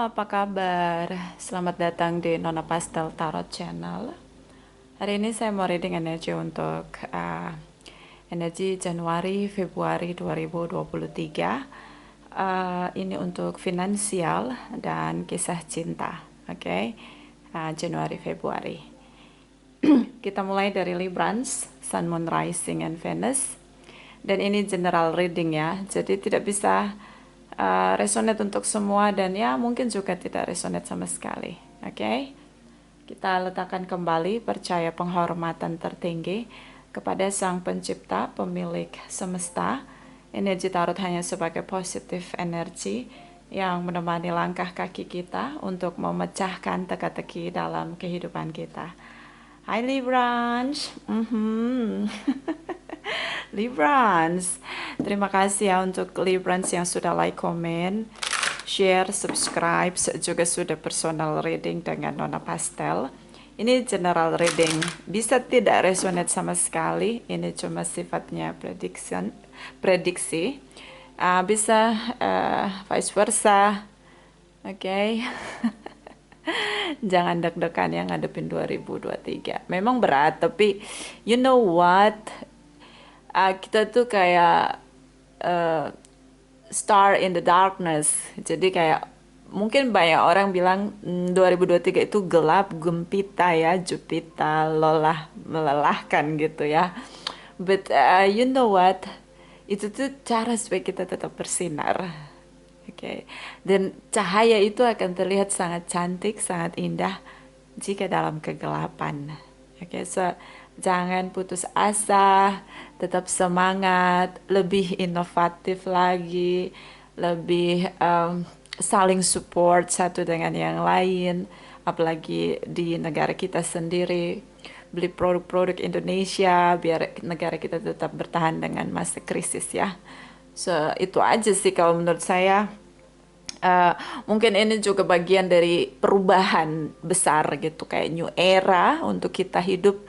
apa kabar? Selamat datang di Nona Pastel Tarot Channel. Hari ini saya mau reading energi untuk energi Januari Februari 2023. Ini untuk finansial dan kisah cinta. Oke, Januari Februari. Kita mulai dari Librans, Sun, Moon, Rising, and Venus. Dan ini general reading ya, jadi tidak bisa resonate untuk semua dan ya mungkin juga tidak resonate sama sekali. Oke, kita letakkan kembali percaya penghormatan tertinggi kepada Sang Pencipta, pemilik semesta. Energi tarot hanya sebagai positif energi yang menemani langkah kaki kita untuk memecahkan teka-teki dalam kehidupan kita. Hai Librans. Librans, terima kasih ya untuk Librans yang sudah like, komen, share, subscribe, juga sudah personal reading dengan Nona Pastel. Ini general reading, bisa tidak resonate sama sekali, ini cuma sifatnya prediksi, bisa vice versa, oke. Jangan deg-degan yang ngadepin 2023. Memang berat, tapi you know what? Kita tuh kayak star in the darkness. Jadi kayak mungkin banyak orang bilang 2023 itu gelap, gempita ya, Jupiter, lelah, melelahkan gitu ya. But you know what? Itu tuh cara supaya kita tetap bersinar. Oke. Dan cahaya itu akan terlihat sangat cantik, sangat indah jika dalam kegelapan. Oke, so jangan putus asa, tetap semangat, lebih inovatif lagi, lebih saling support satu dengan yang lain, apalagi di negara kita sendiri. Beli produk-produk Indonesia biar negara kita tetap bertahan dengan masa krisis ya. So, itu aja sih kalau menurut saya. Mungkin ini juga bagian dari perubahan besar gitu, kayak new era untuk kita hidup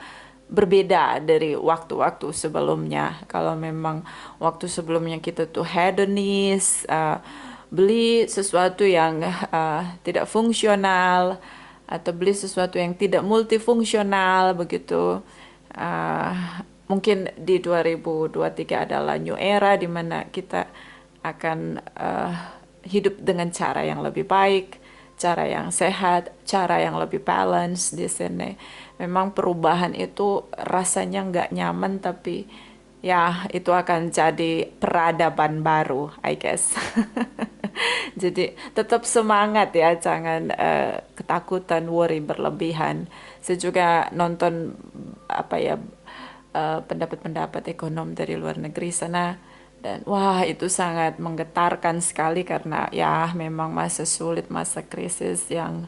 berbeda dari waktu-waktu sebelumnya. Kalau memang waktu sebelumnya kita tuh hedonis, beli sesuatu yang tidak fungsional, atau beli sesuatu yang tidak multifungsional begitu. Mungkin di 2023 adalah new era di mana kita akan hidup dengan cara yang lebih baik, cara yang sehat, cara yang lebih balance di sini. Memang perubahan itu rasanya nggak nyaman, tapi ya itu akan jadi peradaban baru, I guess. Jadi tetap semangat ya, jangan ketakutan, worry berlebihan. Saya juga nonton apa ya pendapat-pendapat ekonom dari luar negeri sana, dan wah itu sangat menggetarkan sekali karena ya memang masa sulit, masa krisis yang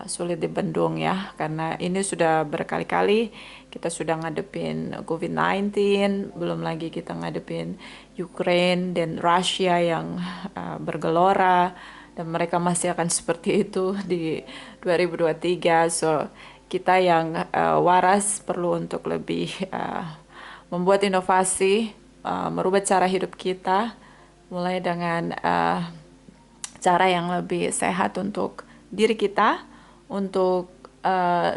sulit dibendung ya, karena ini sudah berkali-kali kita sudah ngadepin COVID-19, belum lagi kita ngadepin Ukraine dan Rusia yang bergelora, dan mereka masih akan seperti itu di 2023. So kita yang waras perlu untuk lebih membuat inovasi, merubah cara hidup kita, mulai dengan cara yang lebih sehat untuk diri kita, untuk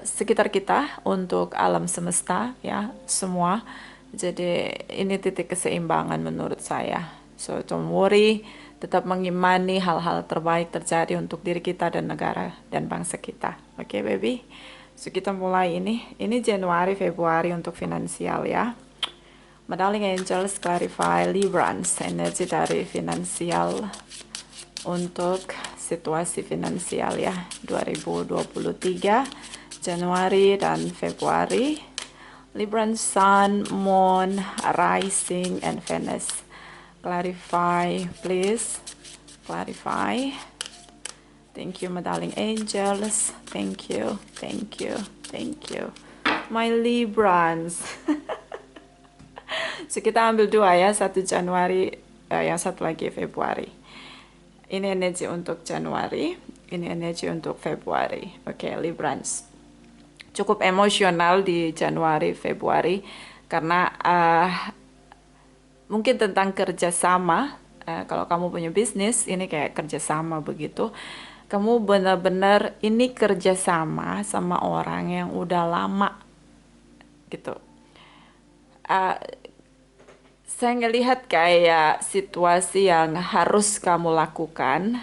sekitar kita, untuk alam semesta ya semua. Jadi ini titik keseimbangan menurut saya. So don't worry, tetap mengimani hal-hal terbaik terjadi untuk diri kita dan negara dan bangsa kita. Oke, baby. So kita mulai ini Januari Februari untuk finansial ya. My darling angels, clarify Librans, energi dari finansial untuk situasi finansial ya 2023 Januari dan Februari. Librans, Sun, Moon, Rising, and Venus. Clarify, please. Clarify. Thank you, my darling angels. Thank you, thank you, thank you. My Librans. So kita ambil dua ya, satu Januari, yang satu lagi Februari. Ini energi untuk Januari, ini energi untuk Februari. Oke, Librans. Cukup emosional di Januari, Februari, karena mungkin tentang kerjasama. Kalau kamu punya bisnis, ini kayak kerjasama begitu. Kamu benar-benar ini kerjasama sama orang yang udah lama gitu. Uh, saya ngelihat kayak situasi yang harus kamu lakukan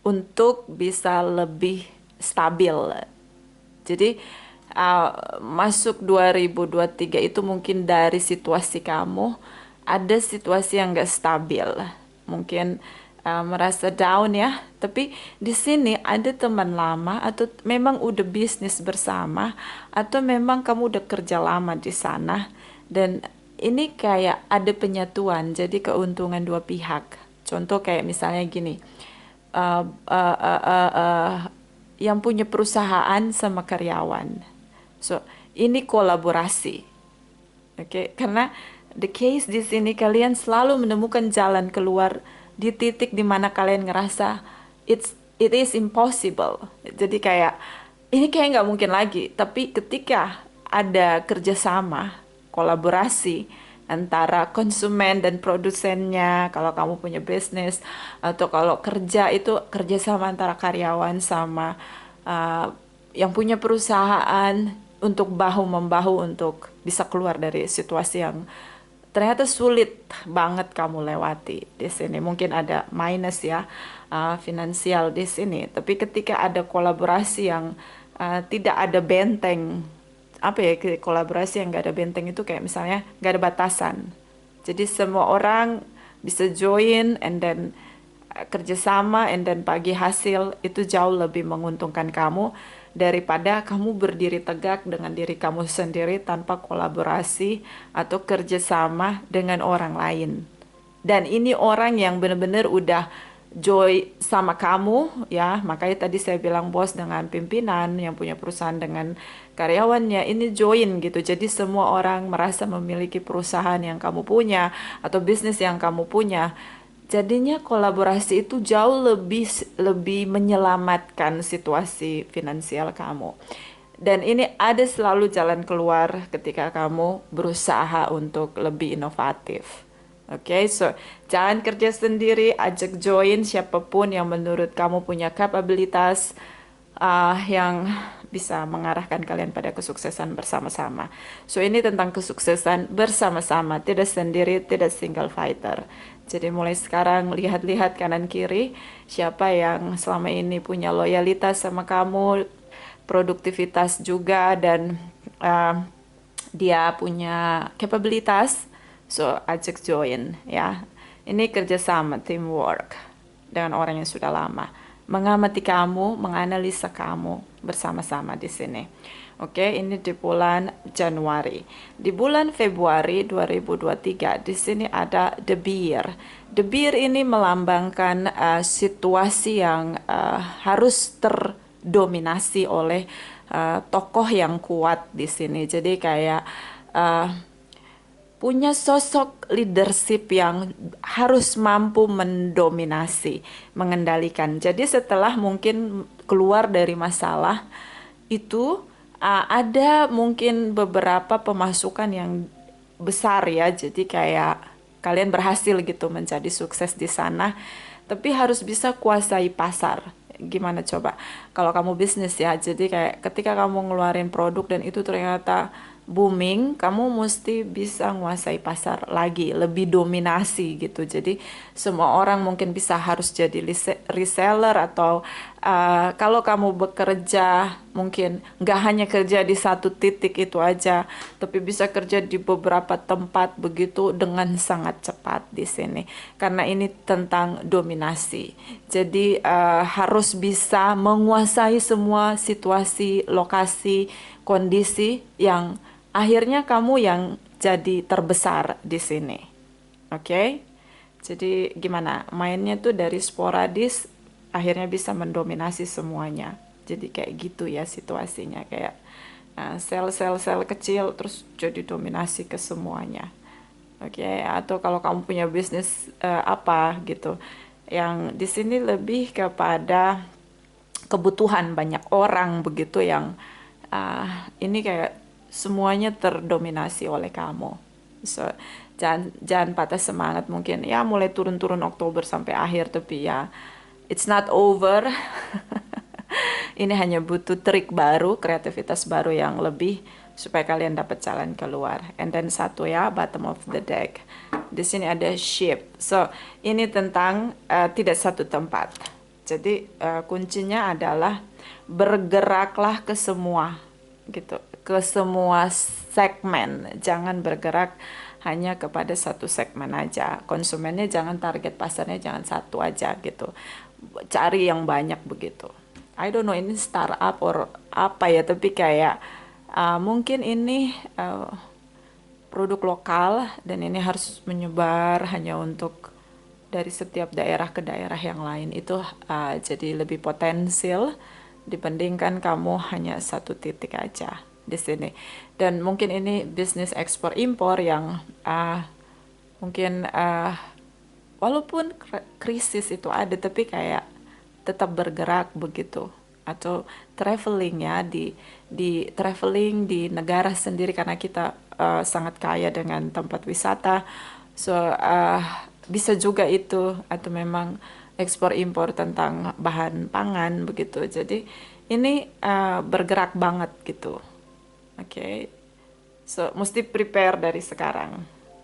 untuk bisa lebih stabil. Jadi masuk 2023 itu mungkin dari situasi kamu ada situasi yang gak stabil, mungkin merasa down ya. Tapi di sini ada teman lama atau memang udah bisnis bersama atau memang kamu udah kerja lama di sana dan ini kayak ada penyatuan, jadi keuntungan dua pihak. Contoh kayak misalnya gini, uh, uh, uh, uh, uh, yang punya perusahaan sama karyawan. So, ini kolaborasi. Oke, karena the case di sini kalian selalu menemukan jalan keluar di titik di mana kalian ngerasa it is impossible. Jadi kayak ini kayak nggak mungkin lagi. Tapi ketika ada kerjasama, kolaborasi antara konsumen dan produsennya, kalau kamu punya bisnis atau kalau kerja itu kerjasama antara karyawan sama uh, yang punya perusahaan untuk bahu membahu untuk bisa keluar dari situasi yang ternyata sulit banget kamu lewati di sini. Mungkin ada minus ya, finansial di sini. Tapi ketika ada kolaborasi yang tidak ada benteng, apa ya, kolaborasi yang nggak ada benteng itu kayak misalnya nggak ada batasan. Jadi semua orang bisa join and then kerjasama and then bagi hasil itu jauh lebih menguntungkan kamu daripada kamu berdiri tegak dengan diri kamu sendiri tanpa kolaborasi atau kerjasama dengan orang lain. Dan ini orang yang benar-benar udah joy sama kamu ya, makanya tadi saya bilang bos dengan pimpinan yang punya perusahaan dengan karyawannya ini join gitu. Jadi semua orang merasa memiliki perusahaan yang kamu punya atau bisnis yang kamu punya. Jadinya kolaborasi itu jauh lebih lebih menyelamatkan situasi finansial kamu. Dan ini ada selalu jalan keluar ketika kamu berusaha untuk lebih inovatif. Oke, so jangan kerja sendiri, ajak join siapapun yang menurut kamu punya kapabilitas yang bisa mengarahkan kalian pada kesuksesan bersama-sama. So ini tentang kesuksesan bersama-sama, tidak sendiri, tidak single fighter. Jadi mulai sekarang lihat-lihat kanan kiri siapa yang selama ini punya loyalitas sama kamu, produktivitas juga dan uh, dia punya kapabilitas. So ajak join ya. Ini kerjasama, teamwork dengan orang yang sudah lama. Mengamati kamu, menganalisa kamu bersama-sama di sini. Oke, ini di bulan Januari. Di bulan Februari 2023, di sini ada The Bear. The Bear ini melambangkan situasi yang harus terdominasi oleh tokoh yang kuat di sini. Jadi kayak uh, punya sosok leadership yang harus mampu mendominasi, mengendalikan. Jadi setelah mungkin keluar dari masalah itu ada mungkin beberapa pemasukan yang besar ya. Jadi kayak kalian berhasil gitu menjadi sukses di sana, tapi harus bisa kuasai pasar. Gimana coba? Kalau kamu bisnis ya, jadi kayak ketika kamu ngeluarin produk dan itu ternyata booming, kamu mesti bisa nguasai pasar lagi, lebih dominasi gitu. Jadi semua orang mungkin bisa harus jadi reseller atau kalau kamu bekerja mungkin nggak hanya kerja di satu titik itu aja, tapi bisa kerja di beberapa tempat begitu dengan sangat cepat di sini. Karena ini tentang dominasi. Jadi harus bisa menguasai semua situasi, lokasi, kondisi yang akhirnya kamu yang jadi terbesar di sini. Oke? Jadi gimana? Mainnya tuh dari sporadis akhirnya bisa mendominasi semuanya. Jadi kayak gitu ya situasinya, kayak sel-sel kecil terus jadi dominasi ke semuanya. Oke, atau kalau kamu punya bisnis apa gitu. Yang di sini lebih kepada kebutuhan banyak orang begitu yang ini kayak semuanya terdominasi oleh kamu. So, jangan patah semangat, mungkin ya mulai turun-turun Oktober sampai akhir, tapi ya it's not over. Ini hanya butuh trik baru, kreativitas baru yang lebih supaya kalian dapat jalan keluar. And then satu ya, bottom of the deck. Di sini ada ship. So, ini tentang tidak satu tempat. Jadi kuncinya adalah bergeraklah ke semua gitu, ke semua segmen. Jangan bergerak hanya kepada satu segmen aja. Konsumennya jangan, target pasarnya jangan satu aja gitu. Cari yang banyak begitu. I don't know ini startup or apa ya, tapi kayak mungkin ini produk lokal dan ini harus menyebar hanya untuk dari setiap daerah ke daerah yang lain. Itu jadi lebih potensial dibandingkan kamu hanya satu titik aja di sini. Dan mungkin ini bisnis ekspor impor yang mungkin walaupun krisis itu ada tapi kayak tetap bergerak begitu, atau traveling ya, di traveling di negara sendiri karena kita sangat kaya dengan tempat wisata. So bisa juga itu, atau memang ekspor impor tentang bahan pangan begitu. Jadi ini bergerak banget gitu. Oke. So mesti prepare dari sekarang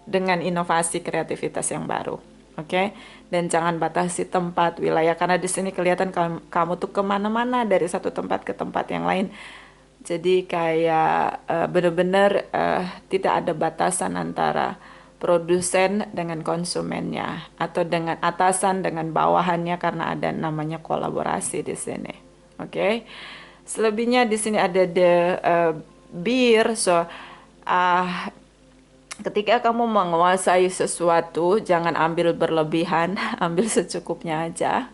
dengan inovasi kreativitas yang baru. Oke, dan jangan batasi tempat, wilayah, karena di sini kelihatan kamu tuh kemana-mana dari satu tempat ke tempat yang lain. Jadi kayak benar-benar tidak ada batasan antara produsen dengan konsumennya atau dengan atasan dengan bawahannya karena ada namanya kolaborasi di sini. Oke, selebihnya di sini ada the beer. So ketika kamu menguasai sesuatu, jangan ambil berlebihan, ambil secukupnya aja.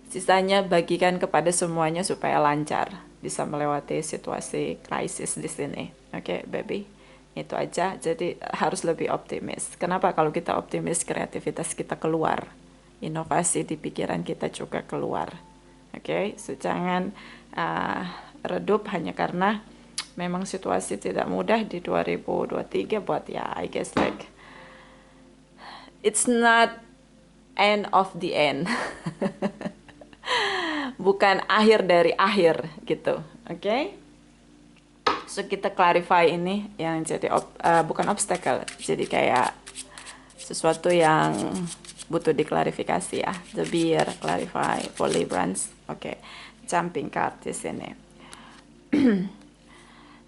Sisanya bagikan kepada semuanya supaya lancar, bisa melewati situasi krisis di sini. Oke, baby. Itu aja. Jadi harus lebih optimis. Kenapa? Kalau kita optimis, kreativitas kita keluar. Inovasi di pikiran kita juga keluar. Oke, so jangan redup hanya karena memang situasi tidak mudah di 2023 buat ya, I guess like it's not end of the end. Bukan akhir dari akhir gitu. Oke? So kita clarify ini yang jadi bukan obstacle, jadi kayak sesuatu yang butuh diklarifikasi ya. The beer, clarify, for Librans. Oke. Jumping card di sini.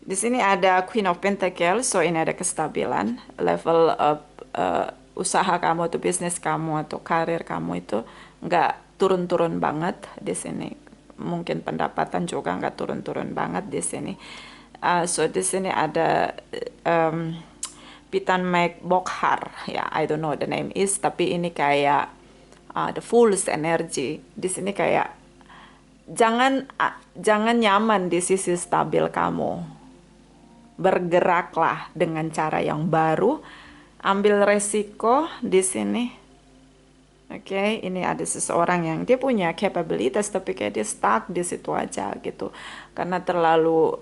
Di sini ada Queen of Pentacles, so ini ada kestabilan, level up usaha kamu atau bisnis kamu atau karir kamu itu nggak turun-turun banget di sini. Mungkin pendapatan juga nggak turun-turun banget di sini. So di sini ada Pitan Meg Bokhar, ya I don't know the name is, tapi ini kayak the Fool's energy. Di sini kayak jangan nyaman di sisi stabil kamu. Bergeraklah dengan cara yang baru, ambil resiko di sini. Oke, ini ada seseorang yang dia punya capabilities tapi kayak dia stuck di situ aja gitu. Karena terlalu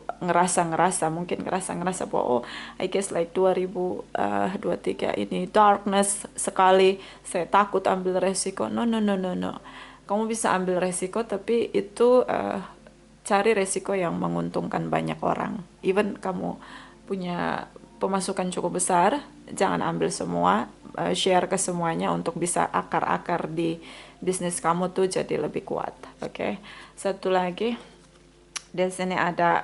mungkin ngerasa bahwa oh, I guess like 2023 ini darkness sekali, saya takut ambil resiko. No, no, no, no, no. Kamu bisa ambil resiko tapi itu cari resiko yang menguntungkan banyak orang. Even kamu punya pemasukan cukup besar, jangan ambil semua, share ke semuanya untuk bisa akar-akar di bisnis kamu tuh jadi lebih kuat. Oke. Satu lagi, di sini ada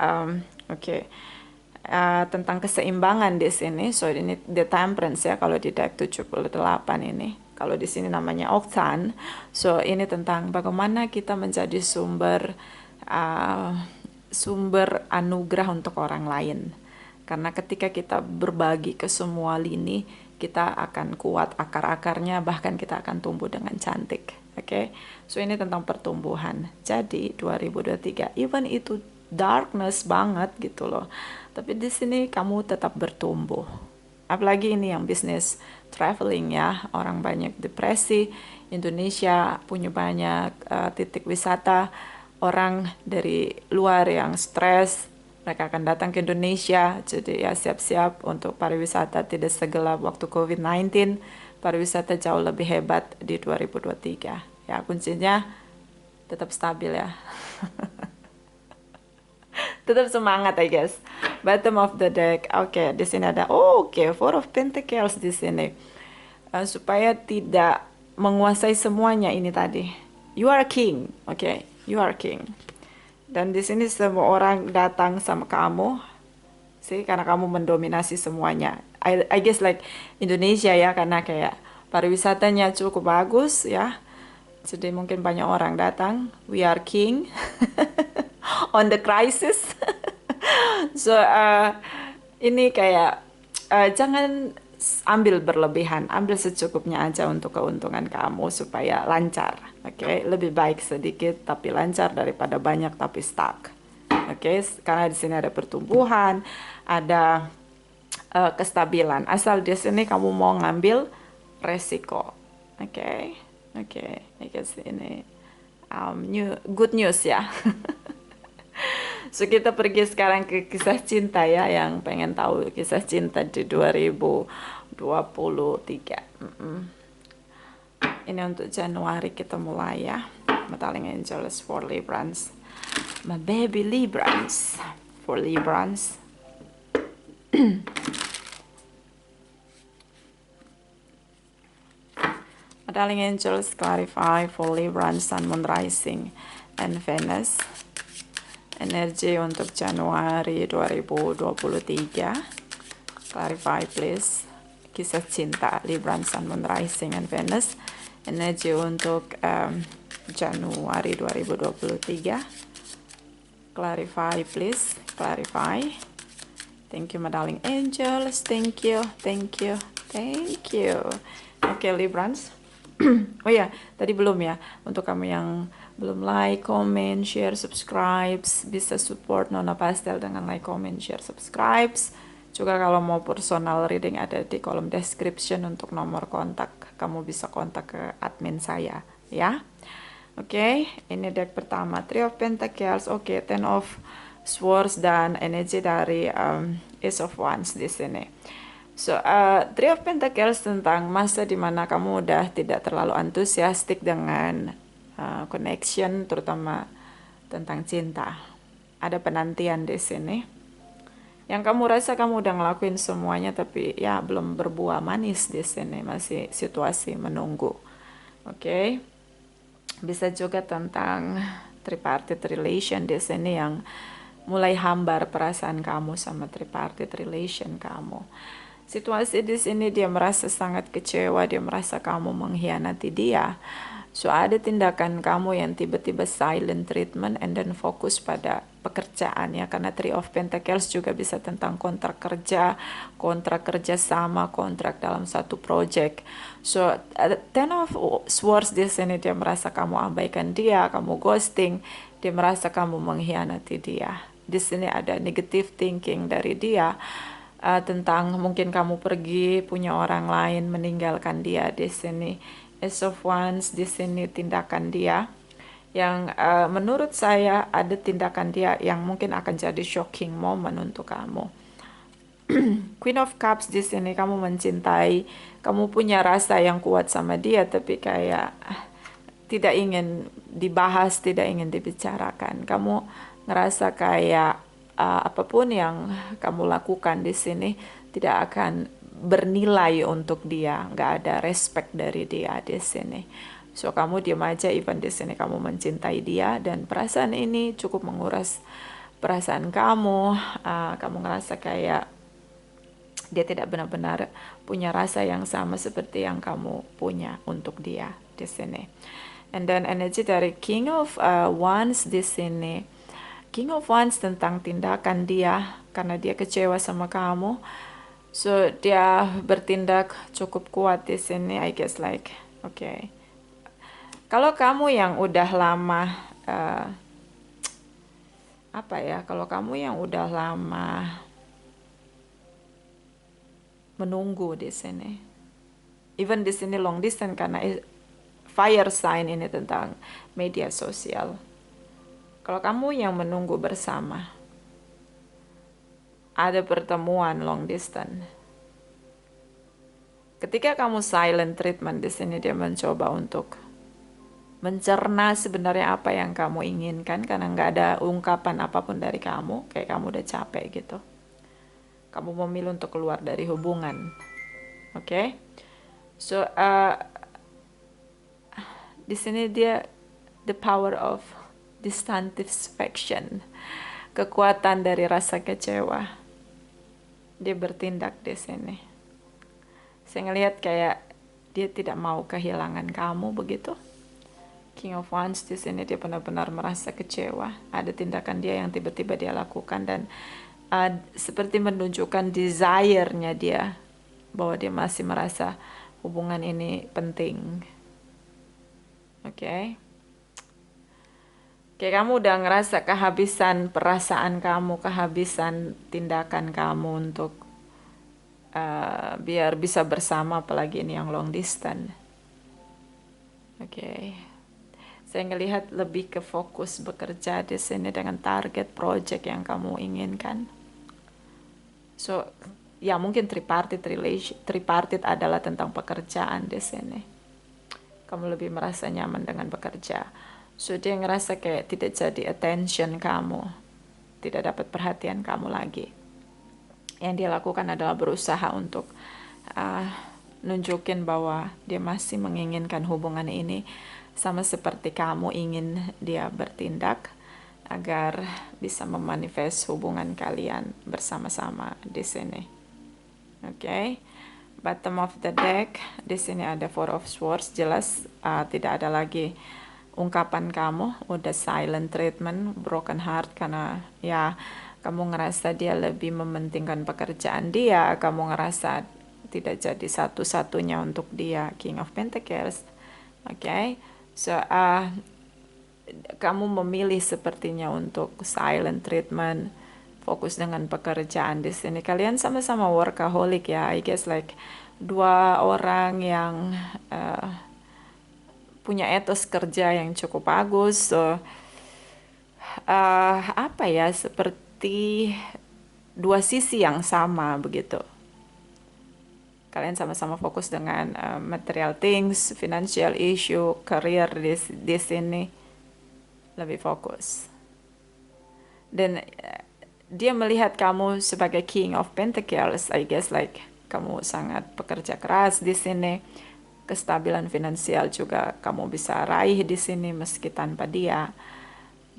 tentang keseimbangan di sini. So ini the temperance ya kalau di deck 78 ini. Kalau di sini namanya Octan. So ini tentang bagaimana kita menjadi sumber anugerah untuk orang lain. Karena ketika kita berbagi ke semua lini, kita akan kuat akar-akarnya, bahkan kita akan tumbuh dengan cantik. Oke? So ini tentang pertumbuhan. Jadi 2023, even itu darkness banget gitu loh. Tapi di sini kamu tetap bertumbuh. Apalagi ini yang bisnis traveling ya, orang banyak depresi, Indonesia punya banyak titik wisata, orang dari luar yang stres, mereka akan datang ke Indonesia, jadi ya siap-siap untuk pariwisata tidak segelap waktu COVID-19, pariwisata jauh lebih hebat di 2023. Ya kuncinya tetap stabil ya. Tetap semangat, I guess. Bottom of the deck. Oke, di sini ada. Oh, oke, Four of Pentacles di sini. Supaya tidak menguasai semuanya ini tadi. You are a king, oke. You are a king. Dan di sini semua orang datang sama kamu, sih, karena kamu mendominasi semuanya. I guess like Indonesia ya, karena kayak pariwisatanya cukup bagus ya. Jadi mungkin banyak orang datang. We are king on the crisis. So ini kayak jangan ambil berlebihan, ambil secukupnya aja untuk keuntungan kamu supaya lancar. Oke, lebih baik sedikit tapi lancar daripada banyak tapi stuck. Oke, karena di sini ada pertumbuhan, ada kestabilan. Asal di sini kamu mau ngambil resiko. Oke, oke, I guess ini good news ya. So kita pergi sekarang ke kisah cinta ya, yang pengen tahu kisah cinta di 2023. Ini untuk Januari kita mulai ya. My darling angels for Librans. My baby Librans. For Librans. My darling angels clarify for Librans, Sun, Moon, Rising, and Venus. Energi untuk Januari 2023. Clarify please. Kisah cinta Libra, Sun, Moon, Rising, and Venus. Energi untuk Januari 2023. Clarify please. Clarify. Thank you my darling angels. Thank you. Thank you. Thank you. Oke, Librans. Oh ya, tadi belum ya. Untuk kamu yang belum like, comment, share, subscribe, bisa support Nona Pastel dengan like, comment, share, subscribe. Juga kalau mau personal reading ada di kolom description untuk nomor kontak. Kamu bisa kontak ke admin saya, ya. Oke, ini deck pertama, Three of Pentacles. Oke, Ten of Swords dan energi dari Ace of Wands di sini. So, Three of Pentacles tentang masa dimana kamu udah tidak terlalu antusiastik dengan connection, terutama tentang cinta. Ada penantian di sini. Yang kamu rasa kamu udah ngelakuin semuanya, tapi ya belum berbuah manis di sini. Masih situasi menunggu. Oke. Bisa juga tentang tripartite relation di sini yang mulai hambar perasaan kamu sama tripartite relation kamu. Situasi di sini dia merasa sangat kecewa, dia merasa kamu mengkhianati dia. So ada tindakan kamu yang tiba-tiba silent treatment and then fokus pada pekerjaan ya, karena Three of Pentacles juga bisa tentang kontrak kerja sama, kontrak dalam satu project. So Ten of Swords di sini dia merasa kamu abaikan dia, kamu ghosting, dia merasa kamu mengkhianati dia. Di sini ada negative thinking dari dia. Tentang mungkin kamu pergi punya orang lain, meninggalkan dia di sini. Ace of Wands di sini tindakan dia yang menurut saya ada tindakan dia yang mungkin akan jadi shocking moment untuk kamu. Queen of Cups di sini kamu mencintai, kamu punya rasa yang kuat sama dia tapi kayak tidak ingin dibahas, tidak ingin dibicarakan. Kamu ngerasa kayak apapun yang kamu lakukan di sini tidak akan bernilai untuk dia, nggak ada respect dari dia di sini. So kamu diam aja, even di sini kamu mencintai dia dan perasaan ini cukup menguras perasaan kamu. Kamu ngerasa kayak dia tidak benar-benar punya rasa yang sama seperti yang kamu punya untuk dia di sini. And then energi dari King of Wands di sini. King of Wands tentang tindakan dia karena dia kecewa sama kamu. So dia bertindak cukup kuat di sini, I guess like, okay. Kalau kamu yang udah lama, kalau kamu yang udah lama menunggu di sini, even di sini long distance karena fire sign ini tentang media sosial. Kalau kamu yang menunggu bersama, ada pertemuan long distance. Ketika kamu silent treatment di sini dia mencoba untuk mencerna sebenarnya apa yang kamu inginkan karena nggak ada ungkapan apapun dari kamu, kayak kamu udah capek gitu. Kamu memilih untuk keluar dari hubungan, oke? Okay? So di sini dia the power of dissatisfaction, kekuatan dari rasa kecewa. Dia bertindak di sini. Saya ngelihat kayak dia tidak mau kehilangan kamu begitu. King of Wands di sini dia benar-benar merasa kecewa. Ada tindakan dia yang tiba-tiba dia lakukan dan seperti menunjukkan desire-nya dia bahwa dia masih merasa hubungan ini penting. Oke. Okay? Kayak kamu udah ngerasa kehabisan perasaan kamu, kehabisan tindakan kamu untuk biar bisa bersama, apalagi ini yang long distance. Oke. Okay. Saya ngelihat lebih ke fokus bekerja di sini dengan target project yang kamu inginkan. So, ya mungkin tripartite adalah tentang pekerjaan di sini. Kamu lebih merasa nyaman dengan bekerja. So, dia ngerasa kayak tidak jadi attention kamu. Tidak dapat perhatian kamu lagi. Yang dia lakukan adalah berusaha untuk nunjukin bahwa dia masih menginginkan hubungan ini sama seperti kamu ingin dia bertindak agar bisa memanifest hubungan kalian bersama-sama di sini. Oke. Okay? Bottom of the deck, di sini ada Four of Swords, jelas tidak ada lagi ungkapan kamu, udah silent treatment, broken heart karena ya kamu ngerasa dia lebih mementingkan pekerjaan dia, kamu ngerasa tidak jadi satu-satunya untuk dia, King of Pentacles. Oke. Okay? So kamu memilih sepertinya untuk silent treatment, fokus dengan pekerjaan di sini. Kalian sama-sama workaholic ya, I guess like dua orang yang punya etos kerja yang cukup bagus. So apa ya, seperti dua sisi yang sama begitu. Kalian sama-sama fokus dengan material things, financial issue, career di sini lebih fokus. Dan dia melihat kamu sebagai King of Pentacles, I guess like kamu sangat pekerja keras di sini. Kestabilan finansial juga kamu bisa raih di sini meski tanpa dia.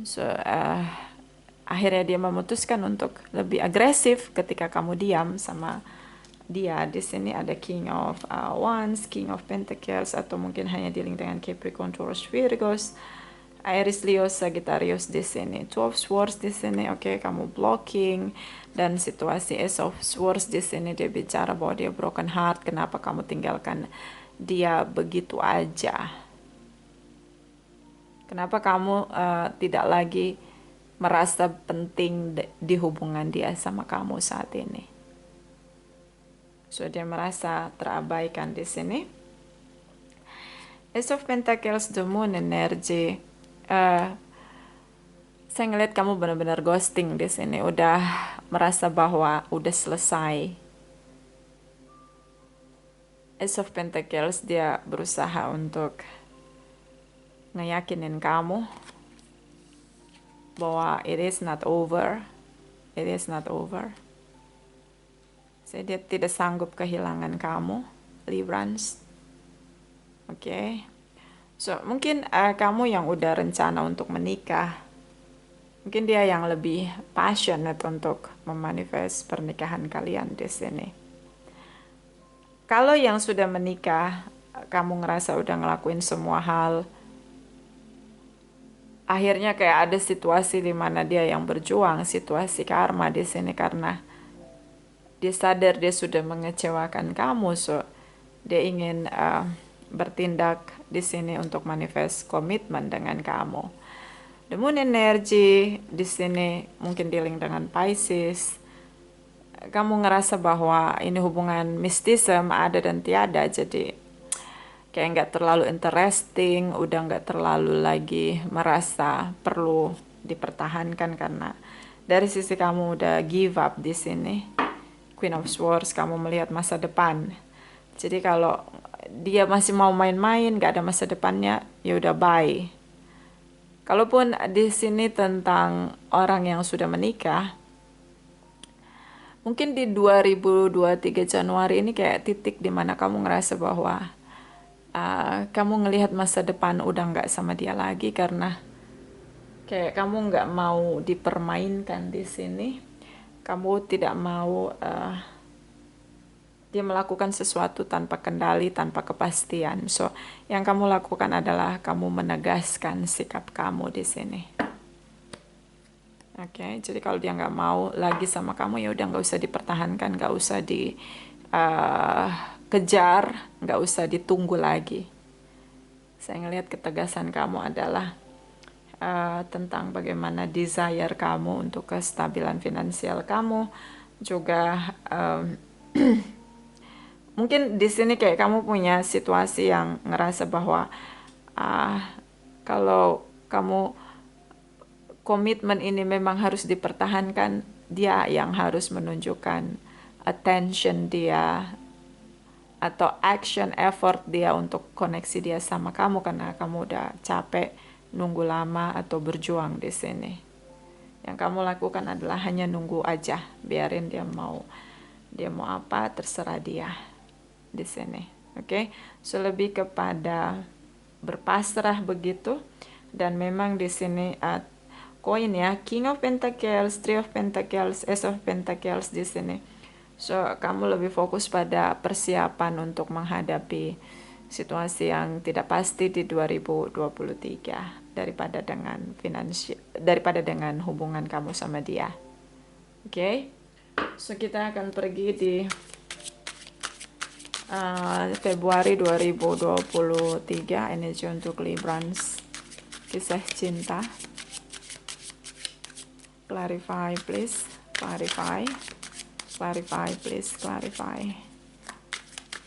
So akhirnya dia memutuskan untuk lebih agresif ketika kamu diam sama dia. Di sini ada King of Wands, King of Pentacles, atau mungkin hanya dealing dengan Capricorn, Taurus, Virgos, Aries, Leo, Sagittarius di sini. Two of Swords di sini, oke, kamu blocking. Dan situasi Ace of Swords di sini dia bicara bahwa dia broken heart. Kenapa kamu tinggalkan dia begitu aja? Kenapa kamu tidak lagi merasa penting di hubungan dia sama kamu saat ini? So dia merasa terabaikan di sini. Ace of Pentacles, the Moon energy. Saya ngeliat kamu benar-benar ghosting di sini. Udah merasa bahwa udah selesai. Ace of Pentacles dia berusaha untuk ngeyakinin kamu bahwa it is not over. It is not over. So, dia tidak sanggup kehilangan kamu, Librans. Oke. Okay. So, mungkin kamu yang udah rencana untuk menikah. Mungkin dia yang lebih passionate untuk memanifest pernikahan kalian di sini. Kalau yang sudah menikah, kamu ngerasa udah ngelakuin semua hal, akhirnya kayak ada situasi di mana dia yang berjuang, situasi karma di sini karena dia sadar dia sudah mengecewakan kamu, so dia ingin bertindak di sini untuk manifest komitmen dengan kamu. The Moon energy di sini mungkin dealing dengan Pisces. Kamu ngerasa bahwa ini hubungan mistism ada dan tiada, jadi kayak nggak terlalu interesting, udah nggak terlalu lagi merasa perlu dipertahankan karena dari sisi kamu udah give up di sini. Queen of Swords, kamu melihat masa depan. Jadi kalau dia masih mau main-main, gak ada masa depannya, ya udah bye. Kalaupun di sini tentang orang yang sudah menikah, mungkin di 2023 Januari ini kayak titik dimana kamu ngerasa bahwa kamu ngelihat masa depan udah nggak sama dia lagi karena kayak kamu nggak mau dipermainkan di sini. Kamu tidak mau dia melakukan sesuatu tanpa kendali, tanpa kepastian. So, yang kamu lakukan adalah kamu menegaskan sikap kamu di sini. Oke, jadi kalau dia nggak mau lagi sama kamu, ya udah nggak usah dipertahankan, nggak usah dikejar, nggak usah ditunggu lagi. Saya ngelihat ketegasan kamu adalah tentang bagaimana desire kamu untuk kestabilan finansial kamu, juga mungkin di sini kayak kamu punya situasi yang ngerasa bahwa kalau kamu komitmen ini memang harus dipertahankan, dia yang harus menunjukkan attention dia atau action effort dia untuk koneksi dia sama kamu karena kamu udah capek nunggu lama atau berjuang di sini. Yang kamu lakukan adalah hanya nunggu aja, biarin dia mau apa terserah dia di sini. Oke, so lebih kepada berpasrah begitu, dan memang di sini koin ya, King of Pentacles, Three of Pentacles, Ace of Pentacles di sini. So kamu lebih fokus pada persiapan untuk menghadapi situasi yang tidak pasti di 2023 daripada dengan hubungan kamu sama dia. Oke, so kita akan pergi di Februari 2023, energi untuk Librans, kisah cinta. Clarify please, clarify please, clarify.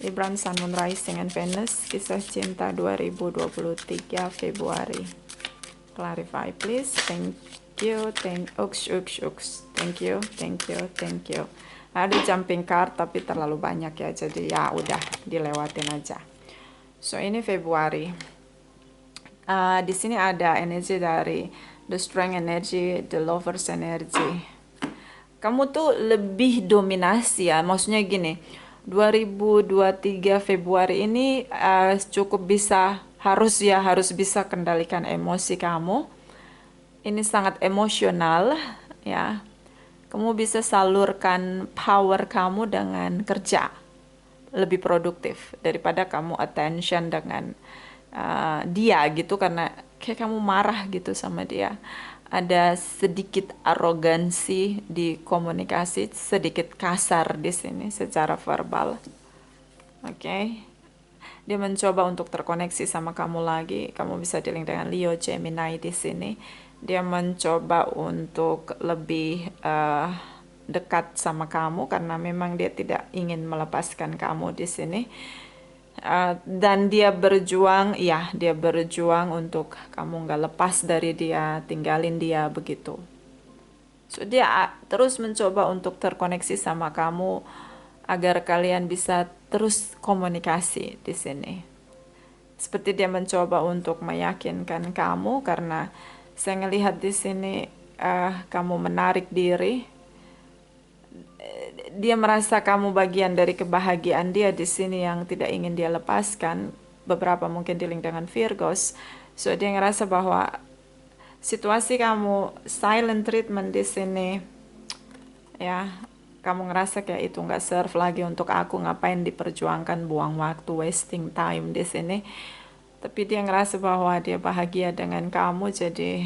Libran, Sun, Moon, Rising, and Venus, kisah cinta 2023 Februari. Clarify please, thank you, thank you. Ada jumping card tapi terlalu banyak ya, jadi ya udah dilewatin aja. So ini Februari. Di sini ada energi dari the Strength energy, the Lovers energy. Kamu tuh lebih dominasi ya, maksudnya gini, 2023 Februari ini cukup harus bisa kendalikan emosi kamu. Ini sangat emosional ya. Kamu bisa salurkan power kamu dengan kerja, lebih produktif daripada kamu attention dengan dia gitu, karena kayak kamu marah gitu sama dia. Ada sedikit arogansi di komunikasi, sedikit kasar di sini secara verbal. Oke. Dia mencoba untuk terkoneksi sama kamu lagi. Kamu bisa dealing dengan Leo, Gemini di sini. Dia mencoba untuk lebih dekat sama kamu karena memang dia tidak ingin melepaskan kamu di sini. Dan dia berjuang untuk kamu nggak lepas dari dia, tinggalin dia begitu. So dia terus mencoba untuk terkoneksi sama kamu agar kalian bisa terus komunikasi di sini. Seperti dia mencoba untuk meyakinkan kamu karena saya ngelihat di sini kamu menarik diri. Dia merasa kamu bagian dari kebahagiaan dia di sini yang tidak ingin dia lepaskan. Beberapa mungkin dealing dengan Virgos. So dia ngerasa bahwa situasi kamu silent treatment di sini, ya, kamu ngerasa kayak itu nggak serve lagi untuk aku, ngapain diperjuangkan, buang waktu, wasting time di sini. Tapi dia ngerasa bahwa dia bahagia dengan kamu, jadi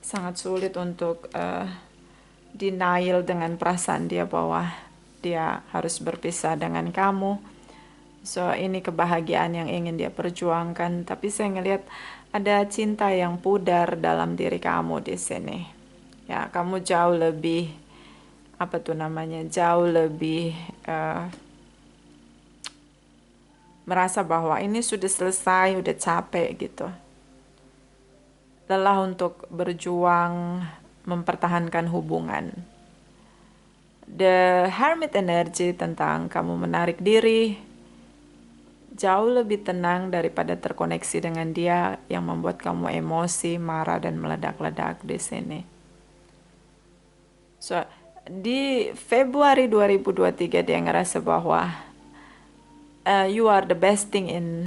sangat sulit untuk denial dengan perasaan dia bahwa dia harus berpisah dengan kamu. So ini kebahagiaan yang ingin dia perjuangkan, tapi saya ngelihat ada cinta yang pudar dalam diri kamu di sini. Ya, kamu jauh lebih jauh lebih merasa bahwa ini sudah selesai, udah capek gitu. Lelah untuk berjuang mempertahankan hubungan. The Hermit energy tentang kamu menarik diri, jauh lebih tenang daripada terkoneksi dengan dia yang membuat kamu emosi, marah, dan meledak-ledak di sini. So, di Februari 2023 dia ngerasa bahwa you are the best thing in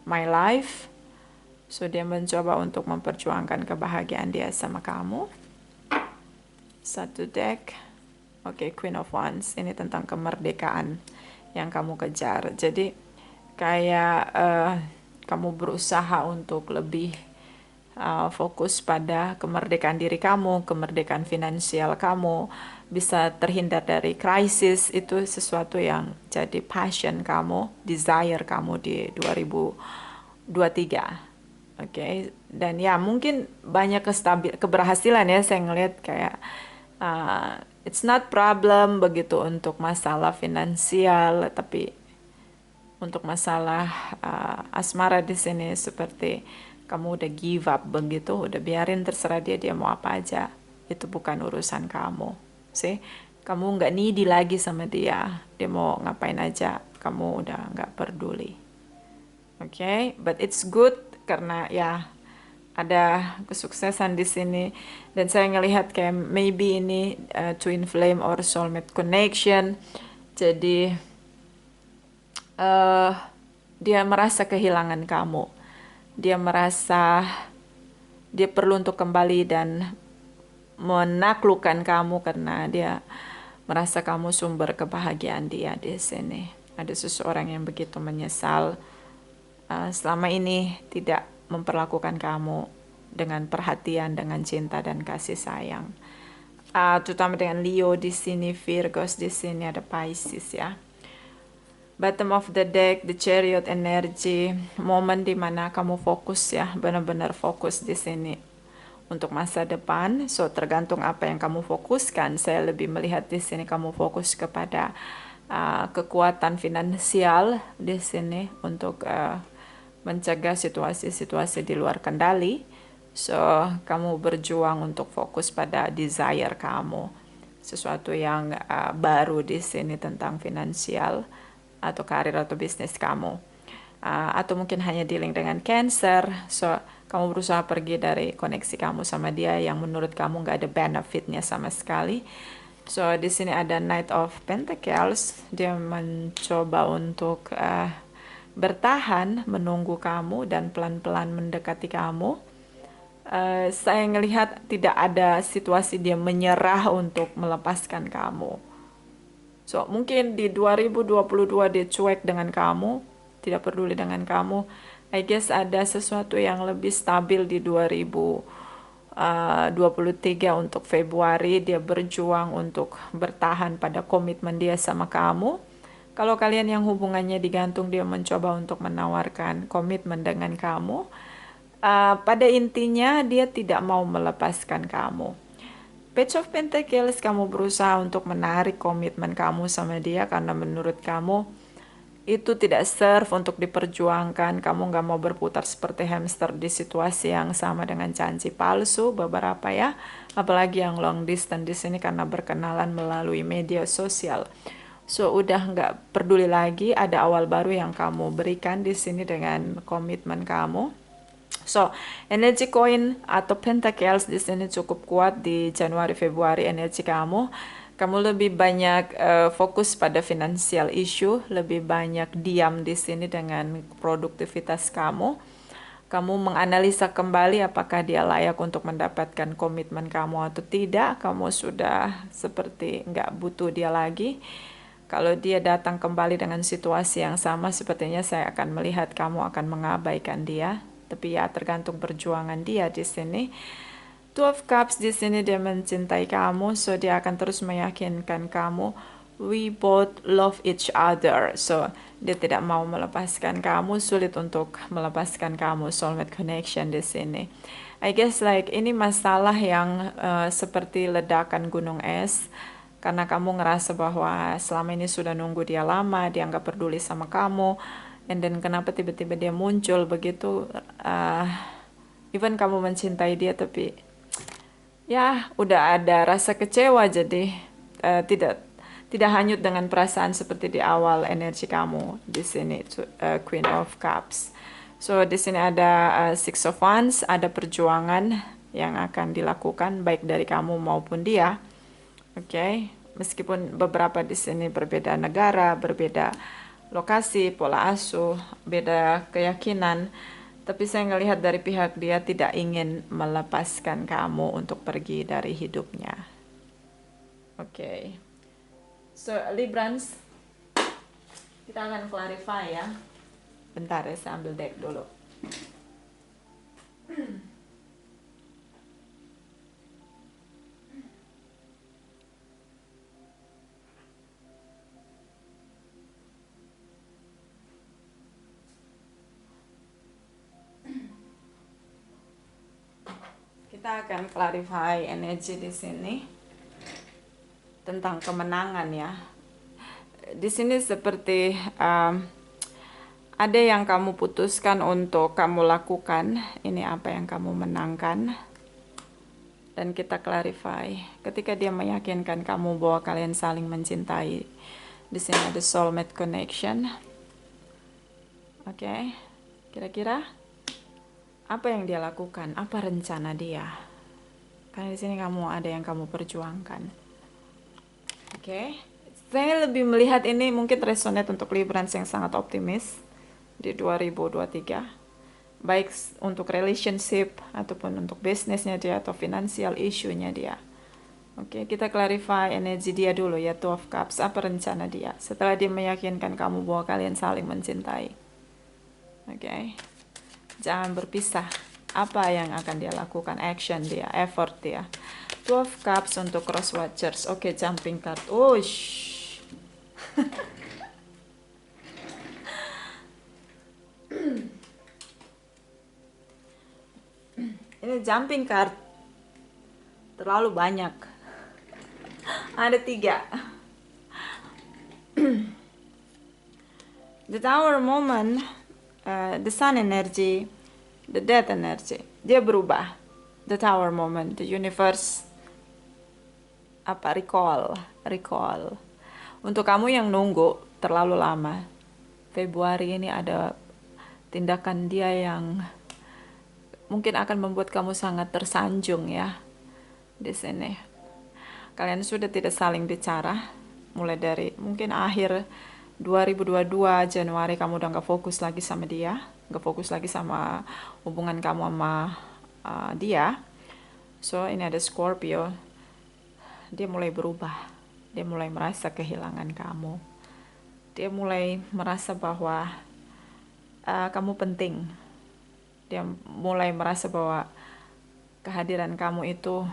my life. So, dia mencoba untuk memperjuangkan kebahagiaan dia sama kamu. Satu deck. Oke, Queen of Wands. Ini tentang kemerdekaan yang kamu kejar. Jadi, kayak kamu berusaha untuk lebih fokus pada kemerdekaan diri kamu, kemerdekaan finansial kamu, bisa terhindar dari krisis. Itu sesuatu yang jadi passion kamu, desire kamu di 2023. Oke, dan ya mungkin banyak keberhasilan ya, saya ngelihat kayak it's not problem begitu untuk masalah finansial, tapi untuk masalah asmara di sini seperti kamu udah give up begitu, udah biarin terserah dia, dia mau apa aja, itu bukan urusan kamu sih. Kamu nggak needy lagi sama dia, dia mau ngapain aja kamu udah nggak peduli. Oke, but it's good karena ya ada kesuksesan di sini, dan saya ngelihat kayak maybe ini twin flame or soulmate connection. Jadi dia merasa kehilangan kamu, dia merasa dia perlu untuk kembali dan menaklukkan kamu karena dia merasa kamu sumber kebahagiaan dia di sini. Ada seseorang yang begitu menyesal selama ini tidak memperlakukan kamu dengan perhatian, dengan cinta dan kasih sayang. Terutama dengan Leo di sini, Virgos di sini, ada Pisces ya. Bottom of the deck, the Chariot energy, momen dimana kamu fokus ya, benar-benar fokus di sini untuk masa depan. So tergantung apa yang kamu fokuskan. Saya lebih melihat di sini kamu fokus kepada kekuatan finansial di sini untuk mencegah situasi-situasi di luar kendali. So kamu berjuang untuk fokus pada desire kamu, sesuatu yang baru di sini tentang finansial atau karir atau bisnis kamu, atau mungkin hanya dealing dengan Cancer. So kamu berusaha pergi dari koneksi kamu sama dia yang menurut kamu nggak ada benefitnya sama sekali. So di sini ada Knight of Pentacles, dia mencoba untuk bertahan, menunggu kamu dan pelan-pelan mendekati kamu. Saya ngelihat tidak ada situasi dia menyerah untuk melepaskan kamu. So, mungkin di 2022 dia cuek dengan kamu, tidak peduli dengan kamu. I guess ada sesuatu yang lebih stabil di 2023 untuk Februari. Dia berjuang untuk bertahan pada komitmen dia sama kamu. Kalau kalian yang hubungannya digantung, dia mencoba untuk menawarkan komitmen dengan kamu. Pada intinya, dia tidak mau melepaskan kamu. Page of Pentacles, kamu berusaha untuk menarik komitmen kamu sama dia karena menurut kamu itu tidak serve untuk diperjuangkan. Kamu nggak mau berputar seperti hamster di situasi yang sama dengan janji palsu beberapa ya. Apalagi yang long distance di sini karena berkenalan melalui media sosial. So udah nggak peduli lagi, ada awal baru yang kamu berikan di sini dengan komitmen kamu. So, energi koin atau pentacles di sini cukup kuat di Januari Februari energi kamu. Kamu lebih banyak fokus pada financial issue, lebih banyak diam di sini dengan produktivitas kamu. Kamu menganalisa kembali apakah dia layak untuk mendapatkan komitmen kamu atau tidak. Kamu sudah seperti nggak butuh dia lagi. Kalau dia datang kembali dengan situasi yang sama, sepertinya saya akan melihat kamu akan mengabaikan dia. Tapi ya tergantung perjuangan dia di sini. Two of Cups di sini dia mencintai kamu, so dia akan terus meyakinkan kamu we both love each other. So dia tidak mau melepaskan kamu, sulit untuk melepaskan kamu, soulmate connection di sini. I guess like ini masalah yang seperti ledakan gunung es. Karena kamu ngerasa bahwa selama ini sudah nunggu dia lama, dia nggak peduli sama kamu. And then kenapa tiba-tiba dia muncul begitu, even kamu mencintai dia tapi ya udah ada rasa kecewa, jadi Tidak hanyut dengan perasaan seperti di awal energi kamu di sini, Queen of Cups. So di sini ada Six of Wands, ada perjuangan yang akan dilakukan baik dari kamu maupun dia. Oke, meskipun beberapa di sini berbeda negara, berbeda lokasi, pola asuh, beda keyakinan, tapi saya ngelihat dari pihak dia tidak ingin melepaskan kamu untuk pergi dari hidupnya. Oke. So, Librans, kita akan clarify ya. Bentar ya, saya ambil deck dulu. Kita akan clarify energi di sini tentang kemenangan ya. Di sini seperti ada yang kamu putuskan untuk kamu lakukan. Ini apa yang kamu menangkan. Dan kita clarify. Ketika dia meyakinkan kamu bahwa kalian saling mencintai. Di sini ada soulmate connection. Oke. Kira-kira apa yang dia lakukan? Apa rencana dia? Karena di sini kamu ada yang kamu perjuangkan. Oke. Saya lebih melihat ini mungkin resonate untuk Librans yang sangat optimis di 2023. Baik untuk relationship ataupun untuk bisnisnya dia atau financial issue-nya dia. Oke, kita clarify energi dia dulu ya, Two of Cups. Apa rencana dia setelah dia meyakinkan kamu bahwa kalian saling mencintai? Oke. Jangan berpisah. Apa yang akan dia lakukan? Action dia, effort dia. Two of Cups untuk Cross Watchers. Oke, jumping card. Ini jumping card terlalu banyak. Ada 3. The Tower moment, the Sun energy, the Death energy. Dia berubah. The Tower moment, the universe recall. Untuk kamu yang nunggu terlalu lama, Februari ini ada tindakan dia yang mungkin akan membuat kamu sangat tersanjung ya. Di sini kalian sudah tidak saling bicara mulai dari mungkin akhir 2022 Januari. Kamu udah gak fokus lagi sama dia, gak fokus lagi sama hubungan kamu sama dia. So ini ada Scorpio. Dia mulai berubah. Dia mulai merasa kehilangan kamu. Dia mulai merasa bahwa kamu penting. Dia mulai merasa bahwa kehadiran kamu itu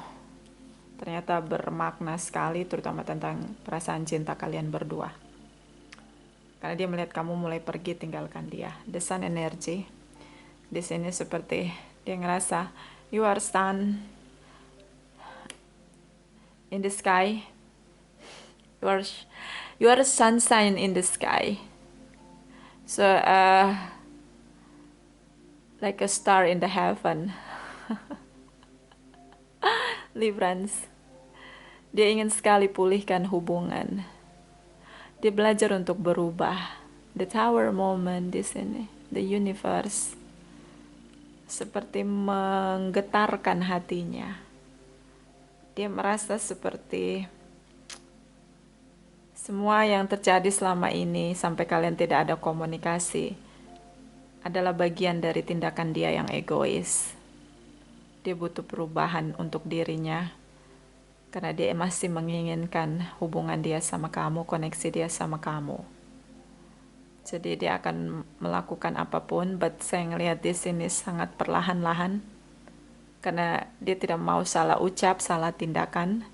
ternyata bermakna sekali, terutama tentang perasaan cinta kalian berdua. Karena dia melihat kamu mulai pergi tinggalkan dia. The Sun energy di sini seperti dia ngerasa you are sun in the sky. You are sunshine in the sky. So like a star in the heaven. Librans, dia ingin sekali pulihkan hubungan. Dia belajar untuk berubah. The Tower moment di sini, the universe seperti menggetarkan hatinya. Dia merasa seperti semua yang terjadi selama ini sampai kalian tidak ada komunikasi adalah bagian dari tindakan dia yang egois. Dia butuh perubahan untuk dirinya karena dia masih menginginkan hubungan dia sama kamu, koneksi dia sama kamu. Jadi dia akan melakukan apapun, but saya ngelihat di sini sangat perlahan-lahan karena dia tidak mau salah ucap, salah tindakan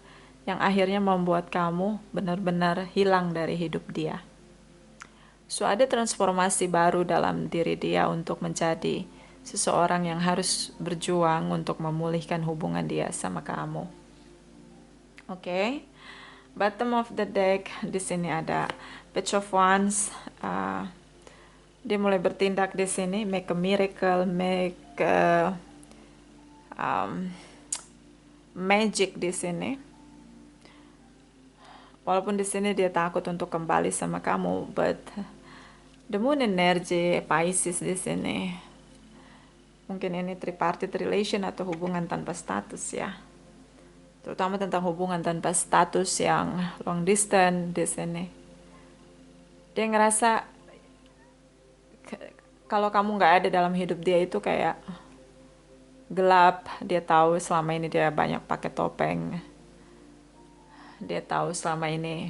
yang akhirnya membuat kamu benar-benar hilang dari hidup dia. So ada transformasi baru dalam diri dia untuk menjadi seseorang yang harus berjuang untuk memulihkan hubungan dia sama kamu. Oke. Bottom of the deck di sini ada Page of Wands. Dia mulai bertindak di sini, make a miracle, make a, magic di sini. Walaupun di sini dia takut untuk kembali sama kamu, but the moon energy Pisces di sini. Mungkin ini tripartite relation atau hubungan tanpa status ya. Terutama tentang hubungan tanpa status yang long distance di sini. Dia ngerasa kalau kamu nggak ada dalam hidup dia itu kayak gelap. Dia tahu selama ini dia banyak pakai topeng. Dia tahu selama ini